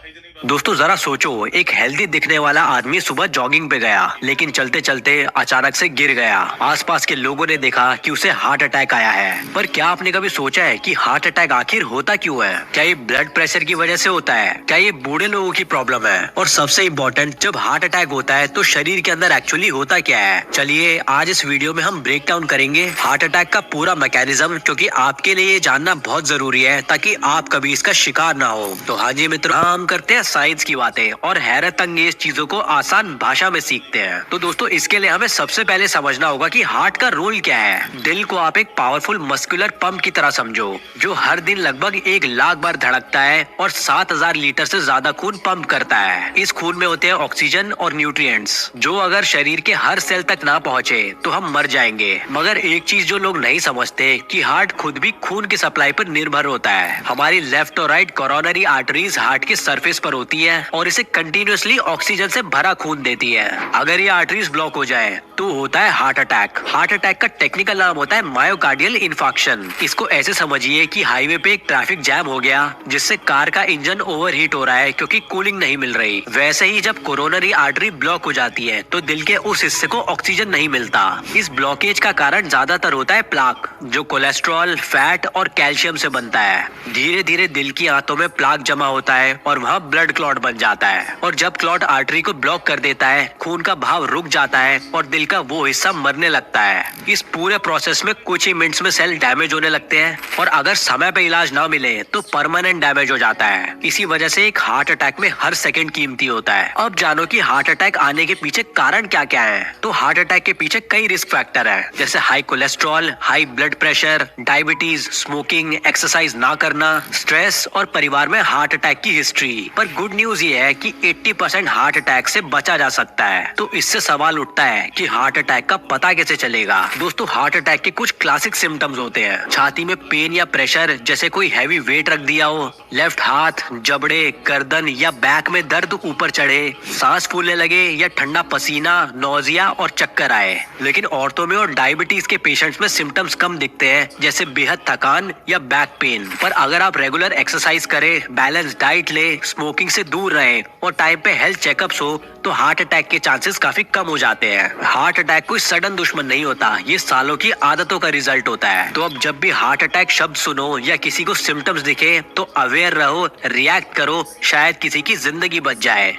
दोस्तों जरा सोचो, एक हेल्दी दिखने वाला आदमी सुबह जॉगिंग पे गया, लेकिन चलते चलते अचानक से गिर गया। आसपास के लोगों ने देखा कि उसे हार्ट अटैक आया है। पर क्या आपने कभी सोचा है कि हार्ट अटैक आखिर होता क्यों है? क्या ये ब्लड प्रेशर की वजह से होता है? क्या ये बूढ़े लोगों की प्रॉब्लम है? और सबसे इम्पोर्टेंट, जब हार्ट अटैक होता है तो शरीर के अंदर एक्चुअली होता क्या है? चलिए आज इस वीडियो में हम ब्रेक डाउन करेंगे हार्ट अटैक का पूरा मैकेनिज्म, क्योंकि आपके लिए ये जानना बहुत जरूरी है ताकि आप कभी इसका शिकार ना हो। तो हाँ जी मित्र, हम करते हैं साइंस की बातें और हैरत अंगेज चीजों को आसान भाषा में सीखते हैं। तो दोस्तों इसके लिए हमें सबसे पहले समझना होगा कि हार्ट का रोल क्या है। दिल को आप एक पावरफुल मस्कुलर पंप की तरह समझो, जो हर दिन लगभग 1 लाख बार धड़कता है और 7000 लीटर से ज्यादा खून पंप करता है। इस खून में होते हैं ऑक्सीजन और न्यूट्रिएंट्स, जो अगर शरीर के हर सेल तक ना पहुंचे तो हम मर जाएंगे। मगर एक चीज जो लोग नहीं समझते कि हार्ट खुद भी खून की सप्लाई पर निर्भर होता है। हमारी लेफ्ट और राइट कोरोनरी आर्टरीज हार्ट के सरफेस पर होती है और इसे कंटिन्यूअसली ऑक्सीजन से भरा खून देती है। अगर ये आर्टरीज ब्लॉक हो जाए तो होता है हार्ट अटैक। हार्ट अटैक का टेक्निकल नाम होता है मायोकार्डियल इन्फार्क्शन। इसको ऐसे समझिए कि हाईवे पे एक ट्रैफिक जैम हो गया, जिससे कार का इंजन ओवरहीट हो रहा है क्योंकि कूलिंग नहीं मिल रही। वैसे ही जब कोरोनरी आर्टरी ब्लॉक हो जाती है तो दिल के उस हिस्से को ऑक्सीजन नहीं मिलता। इस ब्लॉकेज का कारण ज्यादातर होता है प्लाक, जो कोलेस्ट्रॉल, फैट और कैल्शियम से बनता है। धीरे धीरे दिल की आंतों में प्लाक जमा होता है और वहाँ ब्लड क्लॉट बन जाता है। और जब क्लॉट आर्टरी को ब्लॉक कर देता है, खून का बहाव रुक जाता है और दिल का वो हिस्सा मरने लगता है। इस पूरे प्रोसेस में कुछ ही मिनट्स में सेल डैमेज होने लगते हैं और अगर समय पे इलाज ना मिले तो परमानेंट डैमेज हो जाता है। इसी वजह से एक हार्ट अटैक में हर सेकंड कीमती होता है। अब जानो कि हार्ट अटैक आने के पीछे कारण क्या क्या है। तो हार्ट अटैक के पीछे कई रिस्क फैक्टर है, जैसे high cholesterol, high blood pressure, diabetes, smoking, exercise ना करना, स्ट्रेस और परिवार में हार्ट अटैक की हिस्ट्री। पर गुड न्यूज ये है कि 80% हार्ट अटैक से बचा जा सकता है। तो इससे सवाल उठता है कि हार्ट अटैक का पता कैसे चलेगा। दोस्तों हार्ट अटैक के कुछ क्लासिक सिम्टम्स होते हैं। छाती में पेन या प्रेशर, जैसे कोई हैवी वेट रख दिया हो, लेफ्ट हाथ, जबड़े, गर्दन या बैक में दर्द ऊपर चढ़े, सांस फूलने लगे या ठंडा पसीना, नौजिया और चक्कर आए। लेकिन औरतों में और डायबिटीज के पेशेंट्स में सिम्टम्स कम दिखते हैं, जैसे बेहद थकान या बैक पेन। पर अगर आप रेगुलर एक्सरसाइज करें, बैलेंस डाइट ले, स्मोकिंग से दूर रहें और टाइम पे हेल्थ चेकअप्स हो तो हार्ट अटैक के चांसेस काफी कम हो जाते हैं। हार्ट अटैक कोई सडन दुश्मन नहीं होता, ये सालों की आदतों का रिजल्ट होता है। तो अब जब भी हार्ट अटैक शब्द सुनो या किसी को सिम्टम्स दिखे तो अवेयर रहो, रिएक्ट करो, शायद किसी की जिंदगी बच जाए।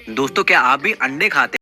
दोस्तों क्या आप भी अंडे खाते